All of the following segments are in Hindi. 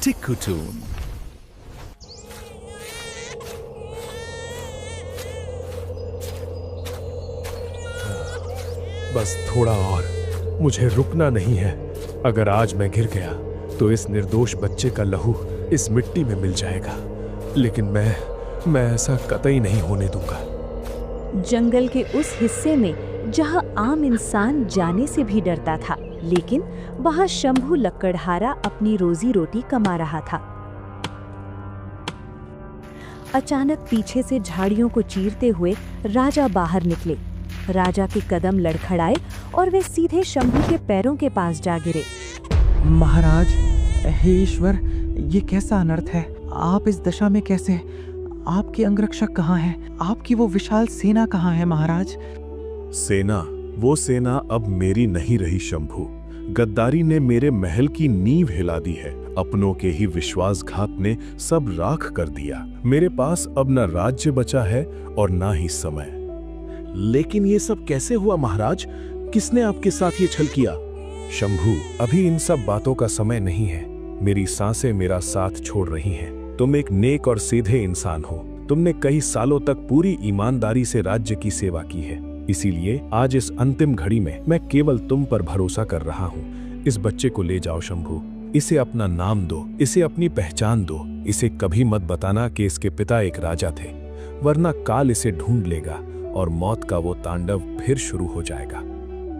टिक्कुटून। बस थोड़ा और, मुझे रुकना नहीं है। अगर आज मैं गिर गया तो इस निर्दोष बच्चे का लहू इस मिट्टी में मिल जाएगा, लेकिन मैं ऐसा कतई नहीं होने दूंगा। जंगल के उस हिस्से में जहां आम इंसान जाने से भी डरता था, लेकिन वहां शंभू लकड़हारा अपनी रोजी रोटी कमा रहा था। अचानक पीछे से झाड़ियों को चीरते हुए राजा बाहर निकले। राजा के कदम लड़खड़ाए और वे सीधे शंभू के पैरों के पास जा गिरे। महाराज, हे ईश्वर, ये कैसा अनर्थ है? आप इस दशा में कैसे? आपके अंगरक्षक कहाँ हैं? आपकी वो विशाल सेना कहाँ है महाराज? वो सेना अब मेरी नहीं रही शंभू। गद्दारी ने मेरे महल की नींव हिला दी है। अपनों के ही विश्वासघात ने सब राख कर दिया। मेरे पास अब न राज्य बचा है और ना ही समय। लेकिन ये सब कैसे हुआ महाराज? किसने आपके साथ ये छल किया? शंभू, अभी इन सब बातों का समय नहीं है। मेरी सांसें मेरा साथ छोड़ रही हैं। तुम एक नेक और सीधे इंसान हो। तुमने कई सालों तक पूरी ईमानदारी से राज्य की सेवा की है। इसीलिए आज इस अंतिम घड़ी में मैं केवल तुम पर भरोसा कर रहा हूँ। इस बच्चे को ले जाओ शंभू। इसे अपना नाम दो, इसे अपनी पहचान दो। इसे कभी मत बताना कि इसके पिता एक राजा थे, वरना काल इसे ढूंढ लेगा और मौत का वो तांडव फिर शुरू हो जाएगा।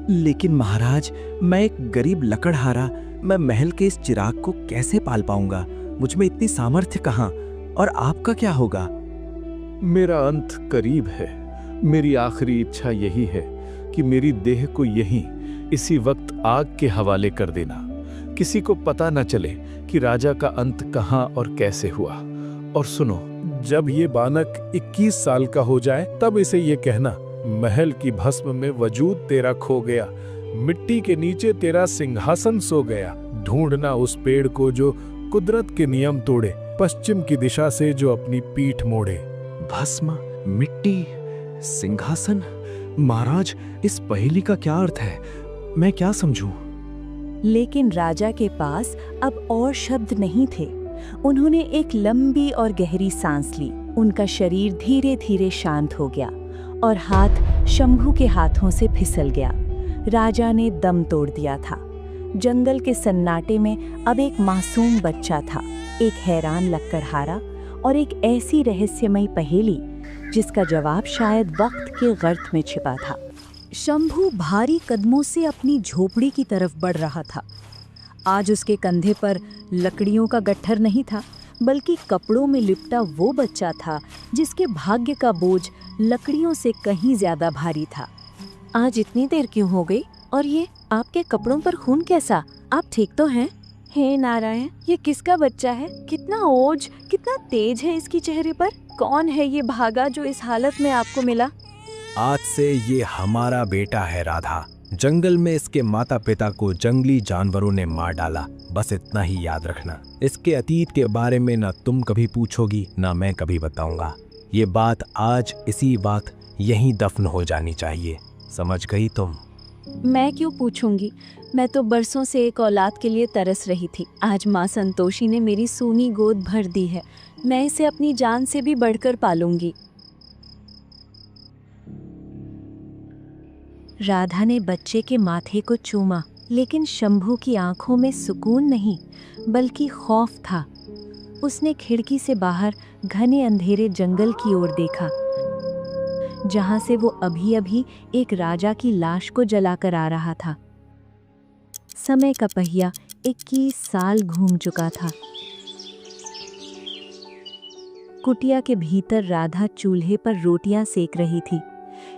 लेकिन महाराज, मैं एक गरीब लकड़हारा, मैं महल के इस चिराग को कैसे पाल पाऊंगा? मुझ में इतनी सामर्थ्य कहाँ? और आपका क्या होगा? मेरा अंत करीब है। मेरी आखिरी इच्छा यही है कि मेरी देह को यहीं इसी वक्त आग के हवाले कर देना। किसी को पता न चले कि राजा का अंत कहाँ और कैसे हुआ। और सुनो, जब ये बालक 21 साल का हो जाए तब इसे ये कहना, महल की भस्म में वजूद तेरा खो गया, मिट्टी के नीचे तेरा सिंहासन सो गया। ढूंढना उस पेड़ को जो कुदरत के नियम तोड़े, पश्चिम की दिशा से जो अपनी पीठ मोड़े। भस्म, मिट्टी, सिंहासन। महाराज, इस पहेली का क्या अर्थ है? मैं क्या समझूं? लेकिन राजा के पास अब और शब्द नहीं थे। उन्होंने एक लंबी और गहरी सांस ली। उनका शरीर धीरे धीरे शांत हो गया और हाथ शंभू के हाथों से फिसल गया। राजा ने दम तोड़ दिया था। जंगल के सन्नाटे में अब एक मासूम बच्चा था, एक हैरान लकड़हारा और एक ऐसी रहस्यमयी पहेली जिसका जवाब शायद वक्त के गर्त में छिपा था। शंभू भारी कदमों से अपनी झोपड़ी की तरफ बढ़ रहा था। आज उसके कंधे पर लकड़ियों का गट्ठर नहीं था, बल्कि कपड़ों में लिपटा वो बच्चा था जिसके भाग्य का बोझ लकड़ियों से कहीं ज्यादा भारी था। आज इतनी देर क्यों हो गई? और ये आपके कपड़ों पर खून कैसा? आप ठीक तो हैं? हे नारायण, ये किसका बच्चा है? कितना ओज, कितना तेज है इसकी चेहरे पर। कौन है ये भागा जो इस हालत में आपको मिला? आज से ये हमारा बेटा है राधा। जंगल में इसके माता पिता को जंगली जानवरों ने मार डाला। बस इतना ही याद रखना। इसके अतीत के बारे में ना तुम कभी पूछोगी ना मैं कभी बताऊंगा। ये बात आज इसी वक्त यहीं दफन हो जानी चाहिए। समझ गई तुम? मैं क्यों पूछूंगी? मैं तो बरसों से एक औलाद के लिए तरस रही थी। आज माँ संतोषी ने मेरी सूनी गोद भर दी है। मैं इसे अपनी जान से भी बढ़कर पालूंगी। राधा ने बच्चे के माथे को चूमा, लेकिन शंभू की आंखों में सुकून नहीं बल्कि खौफ था। उसने खिड़की से बाहर घने अंधेरे जंगल की ओर देखा, जहां से वो अभी-अभी एक राजा की लाश को जलाकर आ रहा था। समय का पहिया 21 साल घूम चुका था। कुटिया के भीतर राधा चूल्हे पर रोटियां सेक रही थी,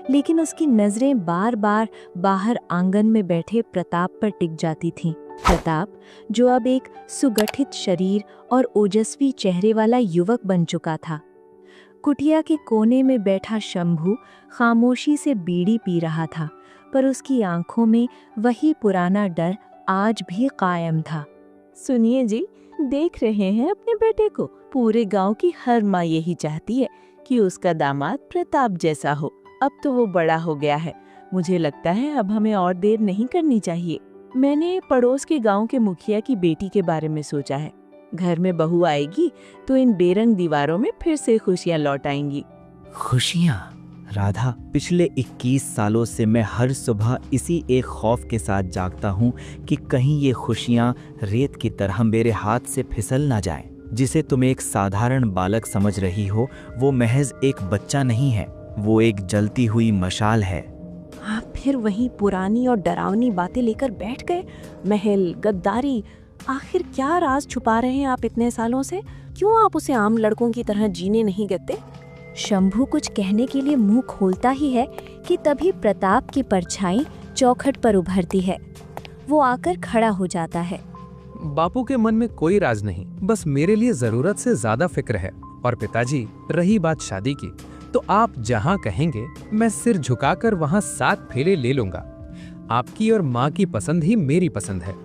लेकिन उसकी नजरें बार बार बाहर आंगन में बैठे प्रताप पर टिक जाती थीं। प्रताप, जो अब एक सुगठित शरीर और ओजस्वी चेहरे वाला युवक बन चुका था। कुटिया के कोने में बैठा शंभू खामोशी से बीड़ी पी रहा था, पर उसकी आंखों में वही पुराना डर आज भी कायम था। सुनिए जी, देख रहे हैं अपने बेटे को। पूरे गांव की हर माँ यही चाहती है कि उसका दामाद प्रताप जैसा हो। अब तो वो बड़ा हो गया है। मुझे लगता है अब हमें और देर नहीं करनी चाहिए। मैंने पड़ोस के गांव के मुखिया की बेटी के बारे में सोचा है। घर में बहू आएगी तो इन बेरंग दीवारों में फिर से खुशियां लौट आएंगी। खुशियाँ? राधा, पिछले 21 सालों से मैं हर सुबह इसी एक खौफ के साथ जागता हूँ कि कहीं ये खुशियाँ रेत की तरह मेरे हाथ से फिसल ना जाएं। जिसे तुम एक साधारण बालक समझ रही हो, वो महज एक बच्चा नहीं है, वो एक जलती हुई मशाल है। आप फिर वही पुरानी और डरावनी बातें लेकर बैठ गए। महल, गद्दारी, आखिर क्या राज छुपा रहे हैं आप इतने सालों से? क्यों आप उसे आम लड़कों की तरह जीने नहीं देते? शंभू कुछ कहने के लिए मुंह खोलता ही है कि तभी प्रताप की परछाई चौखट पर उभरती है। वो आकर खड़ा हो जाता है। बापू के मन में कोई राज नहीं, बस मेरे लिए जरूरत से ज्यादा फिक्र है। और पिताजी, रही बात शादी की, तो आप जहाँ कहेंगे मैं सिर झुकाकर वहाँ 7 फेरे ले लूंगा। आपकी और माँ की पसंद ही मेरी पसंद है।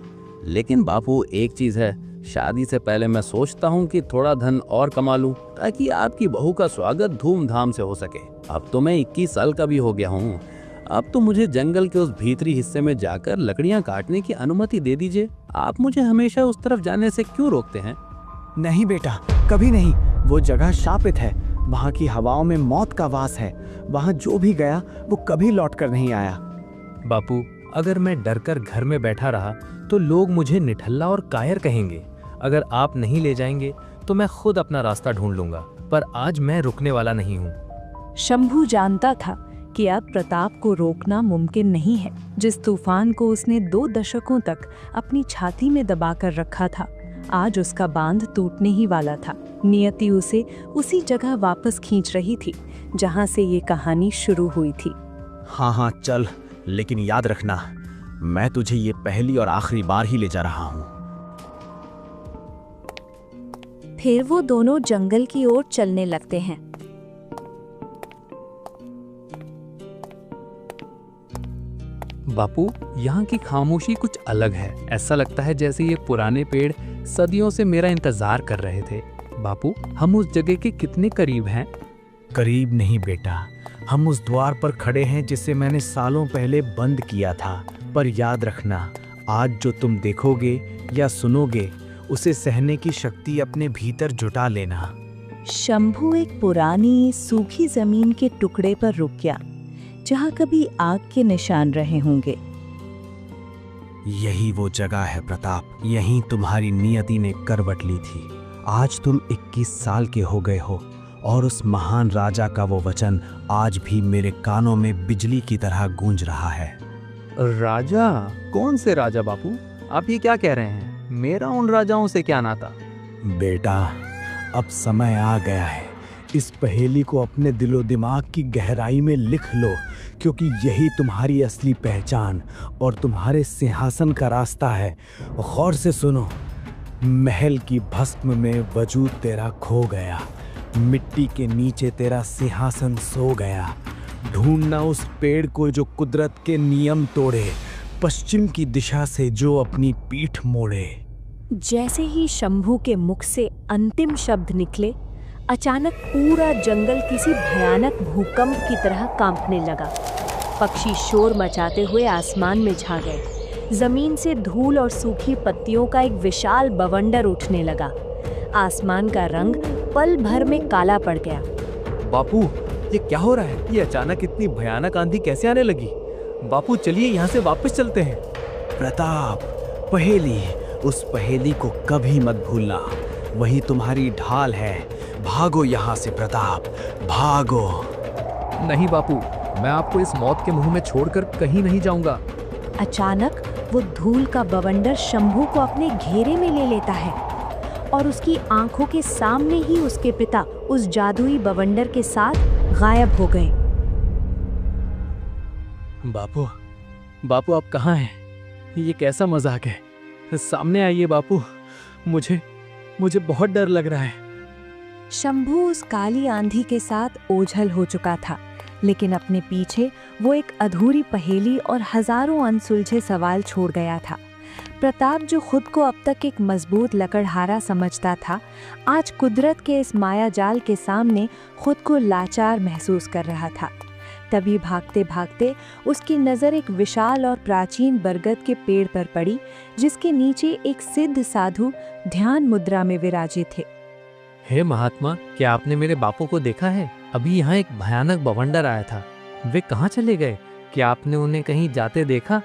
लेकिन बापू, एक चीज है, शादी से पहले मैं सोचता हूँ कि थोड़ा धन और कमा लूं ताकि आपकी बहू का स्वागत धूमधाम से हो सके। अब तो मैं 21 साल का भी हो गया हूँ। अब तो मुझे जंगल के उस भीतरी हिस्से में जाकर लकड़ियाँ काटने की अनुमति दे दीजिए। आप मुझे हमेशा उस तरफ जाने से क्यों रोकते हैं? नहीं बेटा, कभी नहीं। वो जगह शापित है, वहाँ की हवाओं में मौत का वास है। वहाँ जो भी गया वो कभी लौट कर नहीं आया। बापू, अगर मैं डरकर घर में बैठा रहा तो लोग मुझे निठल्ला और कायर कहेंगे। अगर आप नहीं ले जाएंगे तो मैं खुद अपना रास्ता ढूंढ लूंगा, पर आज मैं रुकने वाला नहीं हूँ। शंभू जानता था कि अब प्रताप को रोकना मुमकिन नहीं है। जिस तूफान को उसने 2 दशकों तक अपनी छाती में दबाकर रखा था, आज उसका बांध टूटने ही वाला था। नियति उसे उसी जगह वापस खींच रही थी जहां से ये कहानी शुरू हुई थी। हाँ हाँ चल, लेकिन याद रखना, मैं तुझे ये पहली और आखिरी बार ही ले जा रहा हूँ। फिर वो दोनों जंगल की ओर चलने लगते हैं। बापू, यहाँ की खामोशी कुछ अलग है। ऐसा लगता है जैसे ये पुराने पेड़ सदियों से मेरा इंतजार कर रहे थे। बापू, हम उस जगह के कितने करीब हैं? करीब नहीं बेटा, हम उस द्वार पर खड़े हैं जिसे मैंने सालों पहले बंद किया था। पर याद रखना, आज जो तुम देखोगे या सुनोगे, उसे सहने की शक्ति अपने भीतर जुटा लेना। शंभू एक पुरानी सूखी जमीन के टुकड़े पर रुक गया, जहाँ कभी आग के निशान रहे होंगे। यही वो जगह है प्रताप, यहीं तुम्हारी नियति ने करवट ली थी। आज तुम 21 साल के हो गए हो और उस महान राजा का वो वचन आज भी मेरे कानों में बिजली की तरह गूंज रहा है। राजा? कौन से राजा बापू? आप ये क्या कह रहे हैं? मेरा उन राजाओं से क्या नाता? बेटा, अब समय आ गया है। इस पहेली को अपने दिलो दिमाग की गहराई में लिख लो, क्योंकि यही तुम्हारी असली पहचान और तुम्हारे सिंहासन का रास्ता है। गौर से सुनो। महल की भस्म में वजूद तेरा खो गया, मिट्टी के नीचे तेरा सिंहासन सो गया। ढूंढना उस पेड़ को जो कुदरत के नियम तोड़े, पश्चिम की दिशा से जो अपनी पीठ मोड़े। जैसे ही शंभू के मुख से अंतिम शब्द निकले, अचानक पूरा जंगल किसी भयानक भूकंप की तरह कांपने लगा। पक्षी शोर मचाते हुए आसमान में छा गए। जमीन से धूल और सूखी पत्तियों का एक विशाल बवंडर उठने लगा। आसमान का रंग पल भर में काला पड़ गया। बापू, ये क्या हो रहा है? ये अचानक इतनी भयानक आंधी कैसे आने लगी? बापू, चलिए यहाँ से वापस चलते हैं। प्रताप, पहेली, उस पहेली को कभी मत भूलना। वही तुम्हारी ढाल है। भागो यहाँ से प्रताप, भागो। नहीं बापू, मैं आपको इस मौत के मुंह में छोड़कर कहीं नहीं जाऊंगा। अचानक वो धूल का बवंडर शंभू को अपने घेरे में ले लेता है और उसकी आंखों के सामने ही उसके पिता उस जादुई बवंडर के साथ गायब हो गए। बापू, बापू आप कहाँ हैं? ये कैसा मजाक है? सामने आइए बापू, मुझे बहुत डर लग रहा है। शंभू उस काली आंधी के साथ ओझल हो चुका था, लेकिन अपने पीछे वो एक अधूरी पहेली और हजारों अनसुलझे सवाल छोड़ गया था। प्रताप, जो खुद को अब तक एक मजबूत लकड़हारा समझता था, आज कुदरत के इस मायाजाल के सामने खुद को लाचार महसूस कर रहा था। तभी भागते भागते उसकी नज़र एक विशाल और प्राचीन बरगद के पेड़ पर पड़ी, जिसके नीचे एक सिद्ध साधु ध्यान मुद्रा में विराजित थे। हे महात्मा, क्या आपने मेरे बापू को देखा है? अभी यहाँ एक भयानक बवंडर आया था। वे कहाँ चले गए? क्या आपने उन्हें कहीं जाते देखा?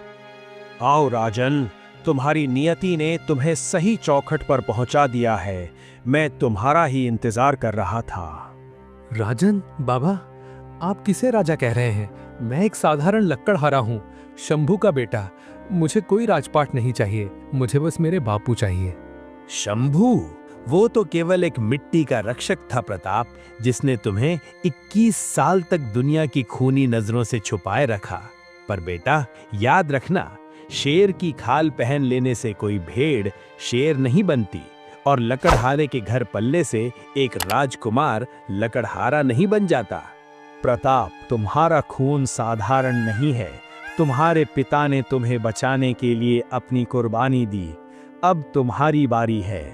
आओ राजन, तुम्हारी नियति ने तुम्हें सही चौखट पर पहुंचा दिया है। मैं तुम्हारा ही इंतजार कर रहा था। राजन बाबा, आप किसे राजा कह रहे हैं? मैं एक साधारण लक्कड़हारा हूँ, शंभू का बेटा। मुझे कोई राजपाट नहीं चाहिए, मुझे बस मेरे बापू चाहिए। शंभू? वो तो केवल एक मिट्टी का रक्षक था प्रताप, जिसने तुम्हें 21 साल तक दुनिया की खूनी नजरों से छुपाए रखा। पर बेटा, याद रखना, शेर की खाल पहन लेने से कोई भेड़ शेर नहीं बनती, और लकड़हारे के घर पल्ले से एक राजकुमार लकड़हारा नहीं बन जाता। प्रताप, तुम्हारा खून साधारण नहीं है। तुम्हारे पिता ने तुम्हें बचाने के लिए अपनी कुर्बानी दी। अब तुम्हारी बारी है।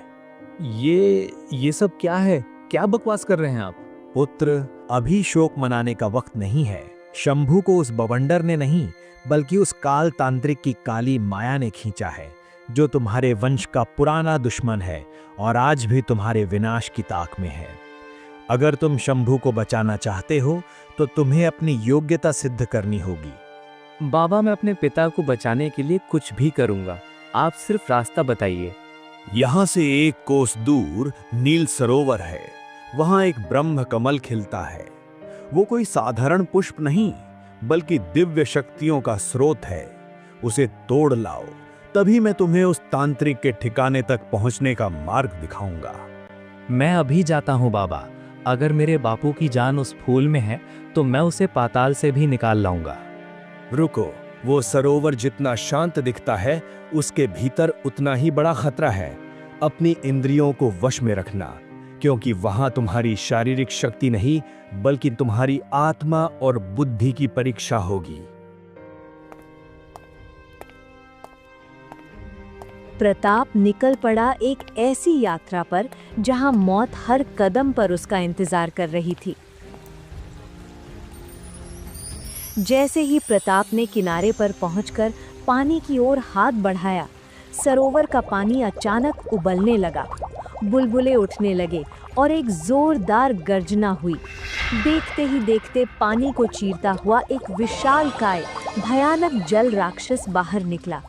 ये सब क्या है? क्या बकवास कर रहे हैं आप? पुत्र, अभी शोक मनाने का वक्त नहीं है। शंभू को उस बवंडर ने नहीं, बल्कि उस काल तांत्रिक की काली माया ने खींचा है, जो तुम्हारे वंश का पुराना दुश्मन है और आज भी तुम्हारे विनाश की ताक में है। अगर तुम शंभू को बचाना चाहते हो तो तुम्हें अपनी योग्यता सिद्ध करनी होगी। बाबा, मैं अपने पिता को बचाने के लिए कुछ भी करूंगा। आप सिर्फ रास्ता बताइए। यहाँ से 1 कोस दूर नील सरोवर है। वहाँ एक ब्रह्म कमल खिलता है। वो कोई साधारण पुष्प नहीं, बल्कि दिव्य शक्तियों का स्रोत है। उसे तोड़ लाओ, तभी मैं तुम्हें उस तांत्रिक के ठिकाने तक पहुंचने का मार्ग दिखाऊंगा। मैं अभी जाता हूँ बाबा। अगर मेरे बापू की जान उस फूल में है तो मैं उसे पाताल से भी निकाल लाऊंगा। रुको, वो सरोवर जितना शांत दिखता है, उसके भीतर उतना ही बड़ा खतरा है। अपनी इंद्रियों को वश में रखना, क्योंकि वहां तुम्हारी शारीरिक शक्ति नहीं, बल्कि तुम्हारी आत्मा और बुद्धि की परीक्षा होगी। प्रताप निकल पड़ा एक ऐसी यात्रा पर जहां मौत हर कदम पर उसका इंतजार कर रही थी। जैसे ही प्रताप ने किनारे पर पहुंचकर पानी की ओर हाथ बढ़ाया, सरोवर का पानी अचानक उबलने लगा। बुलबुले उठने लगे और एक जोरदार गर्जना हुई। देखते ही देखते पानी को चीरता हुआ एक विशालकाय भयानक जल राक्षस बाहर निकला।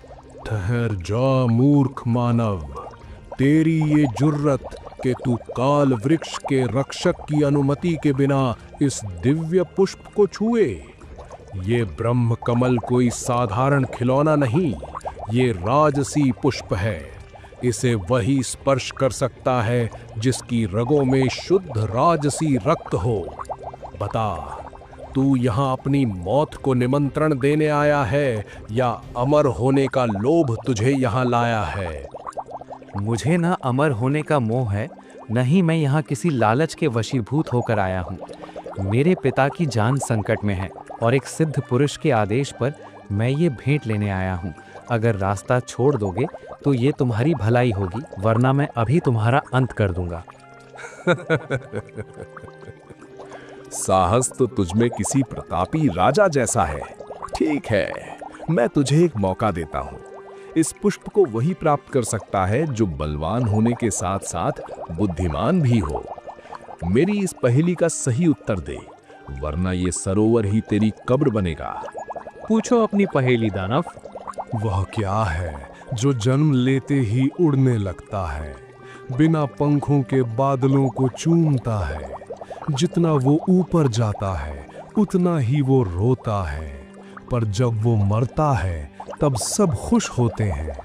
ठहर जा मूर्ख मानव, तेरी ये जुर्रत कि तू काल वृक्ष के रक्षक की अनुमति के बिना इस दिव्य पुष्प को छुए। ये ब्रह्म कमल कोई साधारण खिलौना नहीं, ये राजसी पुष्प है। इसे वही स्पर्श कर सकता है जिसकी रगों में शुद्ध राजसी रक्त हो। बता, तू यहाँ अपनी मौत को निमंत्रण देने आया है या अमर होने का लोभ तुझे यहाँ लाया है? मुझे ना अमर होने का मोह है, न ही मैं यहाँ किसी लालच के वशीभूत होकर आया हूँ। मेरे पिता की जान संकट में है और एक सिद्ध पुरुष के आदेश पर मैं ये भेंट लेने आया हूँ। अगर रास्ता छोड़ दोगे तो ये तुम्हारी भलाई होगी, वरना मैं अभी तुम्हारा अंत कर दूंगा। साहस तो तुझमें किसी प्रतापी राजा जैसा है। ठीक है, मैं तुझे एक मौका देता हूँ। इस पुष्प को वही प्राप्त कर सकता है जो बलवान होने के साथ साथ बुद्धिमान भी हो। मेरी इस पहेली का सही उत्तर दे, वरना ये सरोवर ही तेरी कब्र बनेगा। पूछो अपनी पहेली दानव। वह क्या है जो जन्म लेते ही उड़ने लगता है, बिना पंखों के बादलों को चूमता है? जितना वो ऊपर जाता है उतना ही वो रोता है, पर जब वो मरता है तब सब खुश होते हैं।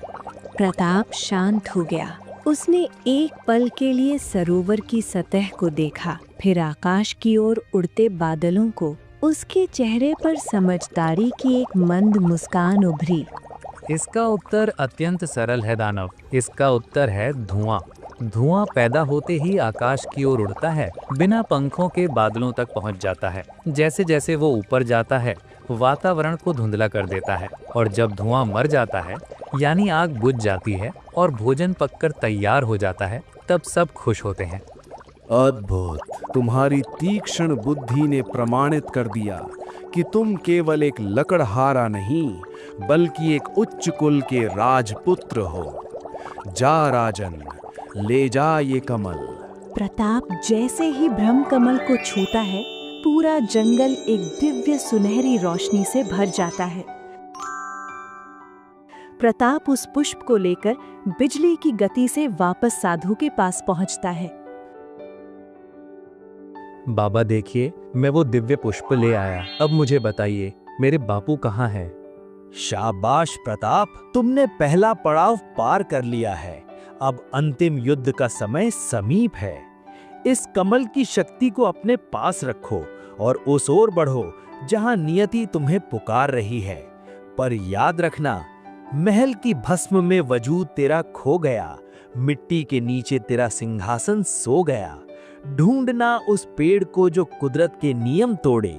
प्रताप शांत हो गया। उसने एक पल के लिए सरोवर की सतह को देखा, फिर आकाश की ओर उड़ते बादलों को। उसके चेहरे पर समझदारी की एक मंद मुस्कान उभरी। इसका उत्तर अत्यंत सरल है दानव। इसका उत्तर है धुआं। धुआं पैदा होते ही आकाश की ओर उड़ता है, बिना पंखों के बादलों तक पहुंच जाता है। जैसे जैसे वो ऊपर जाता है, वातावरण को धुंधला कर देता है, और जब धुआं मर जाता है, यानी आग बुझ जाती है और भोजन पककर तैयार हो जाता है, तब सब खुश होते हैं। अद्भुत! तुम्हारी तीक्ष्ण बुद्धि ने प्रमाणित कर दिया कि तुम केवल एक लकड़हारा नहीं बल्कि एक उच्च कुल के राजपुत्र हो। जा राजन, ले जा ये कमल। प्रताप जैसे ही ब्रह्म कमल को छूता है, पूरा जंगल एक दिव्य सुनहरी रोशनी से भर जाता है। प्रताप उस पुष्प को लेकर बिजली की गति से वापस साधु के पास पहुंचता है। बाबा देखिए, मैं वो दिव्य पुष्प ले आया। अब मुझे बताइए, मेरे बापू कहाँ हैं? शाबाश प्रताप, तुमने पहला पड़ाव पार कर लिया है। अब अंतिम युद्ध का समय समीप है। इस कमल की शक्ति को अपने पास रखो और उस ओर बढ़ो जहां नियति तुम्हें पुकार रही है। पर याद रखना, महल की भस्म में वजूद तेरा खो गया, मिट्टी के नीचे तेरा सिंहासन सो गया। ढूंढना उस पेड़ को जो कुदरत के नियम तोड़े,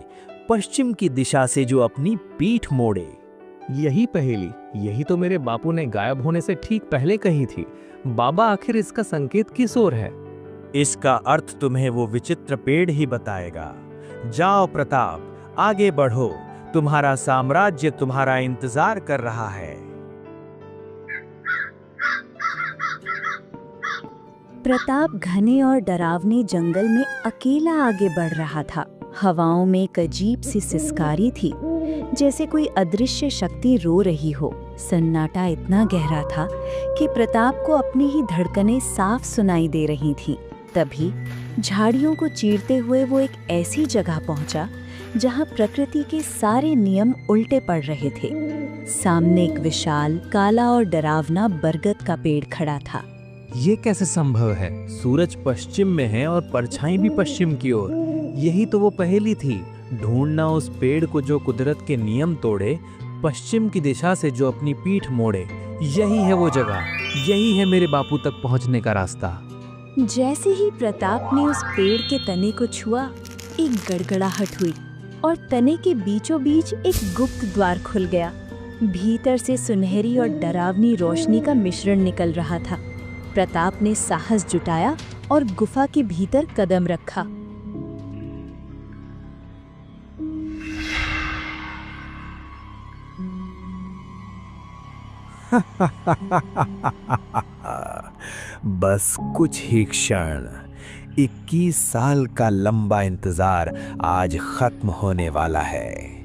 पश्चिम की दिशा से जो अपनी पीठ मोड़े। यही पहेली, यही तो मेरे बापू ने गायब होने से ठीक पहले कही थी। बाबा, आखिर इसका संकेत किस ओर है? इसका अर्थ तुम्हें वो विचित्र पेड़ ही बताएगा। जाओ प्रताप, आगे बढ़ो, तुम्हारा साम्राज्य तुम्हारा इंतजार कर रहा है। प्रताप घने और डरावने जंगल में अकेला आगे बढ़ रहा था। हवाओं में एक अजीब सी सिसकारी थी, जैसे कोई अदृश्य शक्ति रो रही हो। सन्नाटा इतना गहरा था कि प्रताप को अपनी ही धड़कनें साफ सुनाई दे रही थीं। तभी झाड़ियों को चीरते हुए वो एक ऐसी जगह पहुंचा जहां प्रकृति के सारे नियम उल्टे पड़ रहे थे। सामने एक विशाल, काला और डरावना बरगद का पेड़ खड़ा था। ये कैसे संभव है? सूरज पश्चिम में है और परछाई भी पश्चिम की ओर। यही तो वो पहेली थी। ढूंढना उस पेड़ को जो कुदरत के नियम तोड़े, पश्चिम की दिशा से जो अपनी पीठ मोड़े। यही है वो जगह, यही है मेरे बापू तक पहुंचने का रास्ता। जैसे ही प्रताप ने उस पेड़ के तने को छुआ, एक गड़गड़ाहट हुई और तने के बीचों बीच एक गुप्त द्वार खुल गया। भीतर से सुनहरी और डरावनी रोशनी का मिश्रण निकल रहा था। प्रताप ने साहस जुटाया और गुफा के भीतर कदम रखा। बस कुछ ही क्षण, 21 साल का लंबा इंतजार आज खत्म होने वाला है।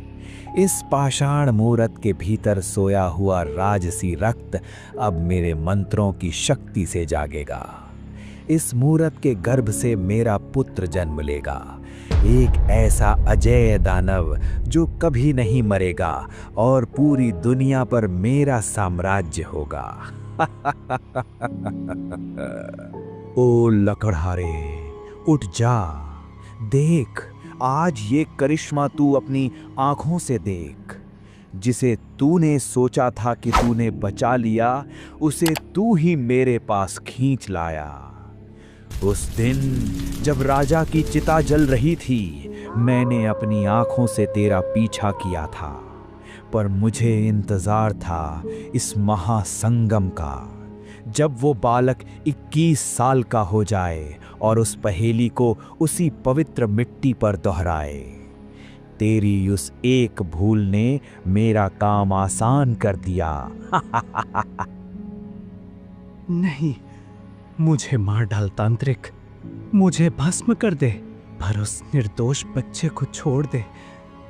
इस पाषाण मूरत के भीतर सोया हुआ राजसी रक्त अब मेरे मंत्रों की शक्ति से जागेगा। इस मूरत के गर्भ से मेरा पुत्र जन्म लेगा, एक ऐसा अजेय दानव जो कभी नहीं मरेगा और पूरी दुनिया पर मेरा साम्राज्य होगा। ओ लकड़हारे, उठ जा, देख, आज ये करिश्मा तू अपनी आंखों से देख। जिसे तूने सोचा था कि तूने बचा लिया, उसे तू ही मेरे पास खींच लाया। उस दिन जब राजा की चिता जल रही थी, मैंने अपनी आंखों से तेरा पीछा किया था, पर मुझे इंतजार था इस महासंगम का, जब वो बालक 21 साल का हो जाए और उस पहेली को उसी पवित्र मिट्टी पर दोहराए। तेरी उस एक भूल ने मेरा काम आसान कर दिया। नहीं, मुझे मार डाल तांत्रिक, मुझे भस्म कर दे, पर उस निर्दोष बच्चे को छोड़ दे।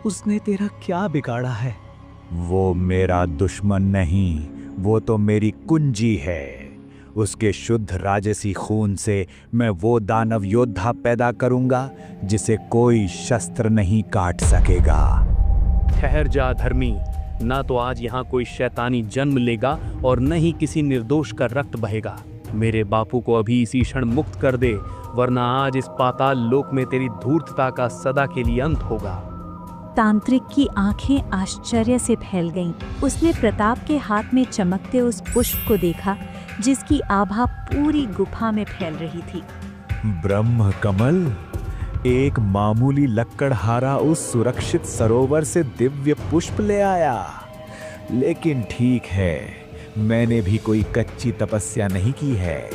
उसने तेरा क्या बिगाड़ा है? वो मेरा दुश्मन नहीं, वो तो मेरी कुंजी है। उसके शुद्ध राजसी खून से मैं वो दानव योद्धा पैदा करूंगा जिसे कोई शस्त्र नहीं काट सकेगा। ठहर जा धर्मी, ना तो आज यहाँ कोई शैतानी जन्म लेगा और न ही किसी निर्दोष का रक्त बहेगा। मेरे बापू को अभी इसी क्षण मुक्त कर दे, वरना आज इस पाताल लोक में तेरी धूर्तता का सदा के लिए अंत होगा। तांत्रिक की आंखें आश्चर्य से फैल गईं। उसने प्रताप के हाथ में चमकते उस पुष्प को देखा जिसकी आभा पूरी गुफा में फैल रही थी। ब्रह्म कमल, एक मामूली लक्कड़हारा उस सुरक्षित सरोवर से दिव्य पुष्प ले आया। लेकिन ठीक है, मैंने भी कोई कच्ची तपस्या नहीं की है।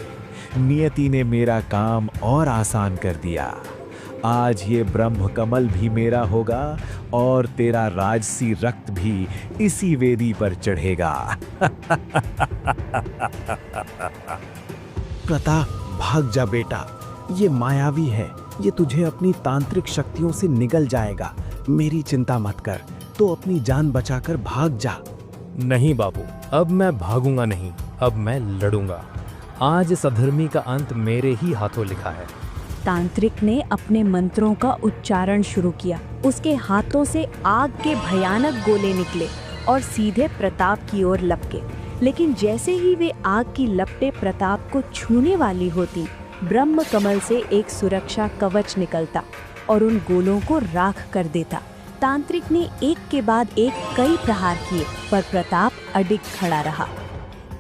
नियति ने मेरा काम और आसान कर दिया। आज ये ब्रह्म कमल भी मेरा होगा और तेरा राजसी रक्त भी इसी वेदी पर चढ़ेगा। प्रताप, भाग जा बेटा, ये मायावी है, ये तुझे अपनी तांत्रिक शक्तियों से निगल जाएगा। मेरी चिंता मत कर, तो अपनी जान बचाकर भाग जा। नहीं बाबू, अब मैं भागूंगा नहीं, अब मैं लड़ूंगा। आज इस अधर्मी का अंत मेरे ही हाथों लिखा है। तांत्रिक ने अपने मंत्रों का उच्चारण शुरू किया। उसके हाथों से आग के भयानक गोले निकले और सीधे प्रताप की ओर लपके। लेकिन जैसे ही वे आग की लपटें प्रताप को छूने वाली होती, ब्रह्म कमल से एक सुरक्षा कवच निकलता और उन गोलों को राख कर देता। तांत्रिक ने एक के बाद एक कई प्रहार किए, पर प्रताप अडिग खड़ा रहा।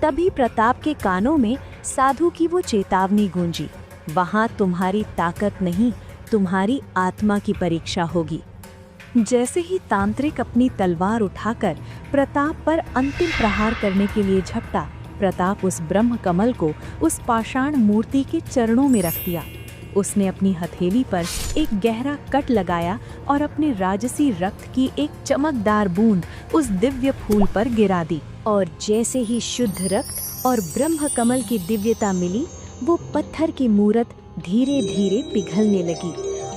तभी प्रताप के कानों में साधु की वो चेतावनी गूंजी, वहां तुम्हारी ताकत नहीं, तुम्हारी आत्मा की परीक्षा होगी। जैसे ही तांत्रिक अपनी तलवार उठाकर प्रताप पर अंतिम प्रहार करने के लिए झपटा, प्रताप उस ब्रह्म कमल को उस पाषाण मूर्ति के चरणों में रख दिया। उसने अपनी हथेली पर एक गहरा कट लगाया और अपने राजसी रक्त की एक चमकदार बूंद उस दिव्य फूल पर गिरा दी। और जैसे ही शुद्ध रक्त और ब्रह्म कमल की दिव्यता मिली, वो पत्थर की मूरत धीरे धीरे पिघलने लगी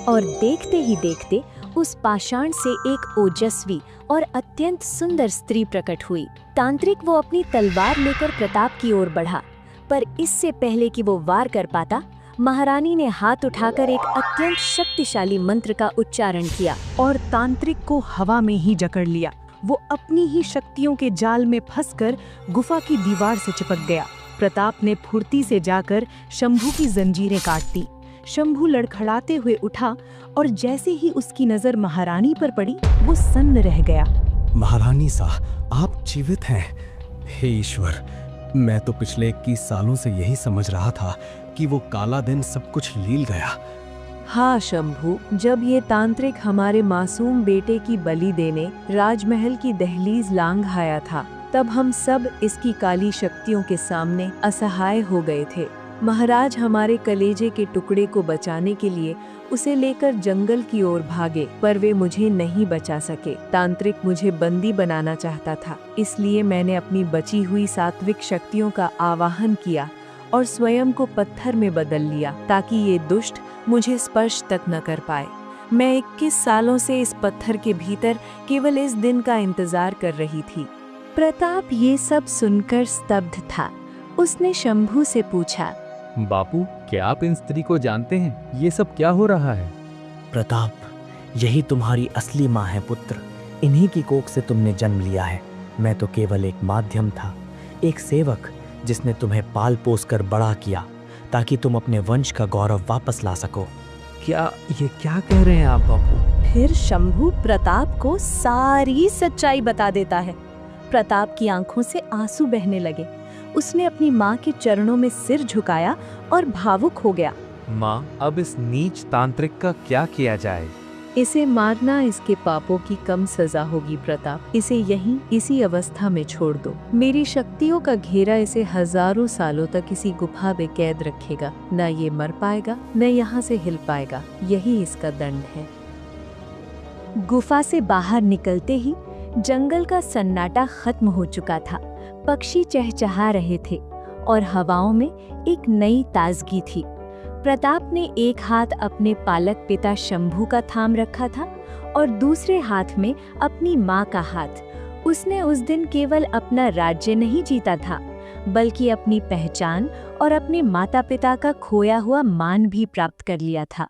और देखते ही देखते उस पाषाण से एक ओजस्वी और अत्यंत सुंदर स्त्री प्रकट हुई। तांत्रिक वो अपनी तलवार लेकर प्रताप की ओर बढ़ा, पर इससे पहले कि वो वार कर पाता, महारानी ने हाथ उठाकर एक अत्यंत शक्तिशाली मंत्र का उच्चारण किया और तांत्रिक को हवा में ही जकड़ लिया। वो अपनी ही शक्तियों के जाल में फंसकर गुफा की दीवार से चिपक गया। प्रताप ने फुर्ती से जाकर शंभू की जंजीरें काट दी। शंभू लड़खड़ाते हुए उठा और जैसे ही उसकी नजर महारानी पर पड़ी, वो सन्न रह गया। महारानी सा, आप जीवित हैं। हे ईश्वर, मैं तो पिछले 21 सालों से यही समझ रहा था कि वो काला दिन सब कुछ लील गया। हाँ शंभू, जब ये तांत्रिक हमारे मासूम बेटे की बलि देने राजमहल की दहलीज लांघ आया था, तब हम सब इसकी काली शक्तियों के सामने असहाय हो गए थे। महाराज हमारे कलेजे के टुकड़े को बचाने के लिए उसे लेकर जंगल की ओर भागे, पर वे मुझे नहीं बचा सके। तांत्रिक मुझे बंदी बनाना चाहता था, इसलिए मैंने अपनी बची हुई सात्विक शक्तियों का आवाहन किया और स्वयं को पत्थर में बदल लिया, ताकि ये दुष्ट मुझे स्पर्श तक न कर पाए। मैं 21 सालों से इस पत्थर के भीतर केवल इस दिन का इंतजार कर रही थी। प्रताप ये सब सुनकर स्तब्ध था। उसने शंभू से पूछा, बापू, क्या आप इन स्त्री को जानते हैं? ये सब क्या हो रहा है? प्रताप, यही तुम्हारी असली माँ है पुत्र। इन्हीं की कोख से तुमने जन्म लिया है। मैं तो केवल एक माध्यम था, एक सेवक, जिसने तुम्हें पाल पोस कर बड़ा किया ताकि तुम अपने वंश का गौरव वापस ला सको। ये क्या कह रहे हैं आप बापू? फिर शंभू प्रताप को सारी सच्चाई बता देता है। प्रताप की आंखों से आंसू बहने लगे। उसने अपनी माँ के चरणों में सिर झुकाया और भावुक हो गया। माँ, अब इस नीच तांत्रिक का क्या किया जाए? इसे मारना इसके पापों की कम सजा होगी प्रताप। इसे यहीं इसी अवस्था में छोड़ दो। मेरी शक्तियों का घेरा इसे हजारों सालों तक इसी गुफा में कैद रखेगा। न ये मर पाएगा, न यहाँ से हिल पाएगा। यही इसका दंड है। गुफा से बाहर निकलते ही जंगल का सन्नाटा खत्म हो चुका था। पक्षी चहचहा रहे थे और हवाओं में एक नई ताजगी थी। प्रताप ने एक हाथ अपने पालक पिता शंभू का थाम रखा था और दूसरे हाथ में अपनी माँ का हाथ। उसने उस दिन केवल अपना राज्य नहीं जीता था, बल्कि अपनी पहचान और अपने माता पिता का खोया हुआ मान भी प्राप्त कर लिया था।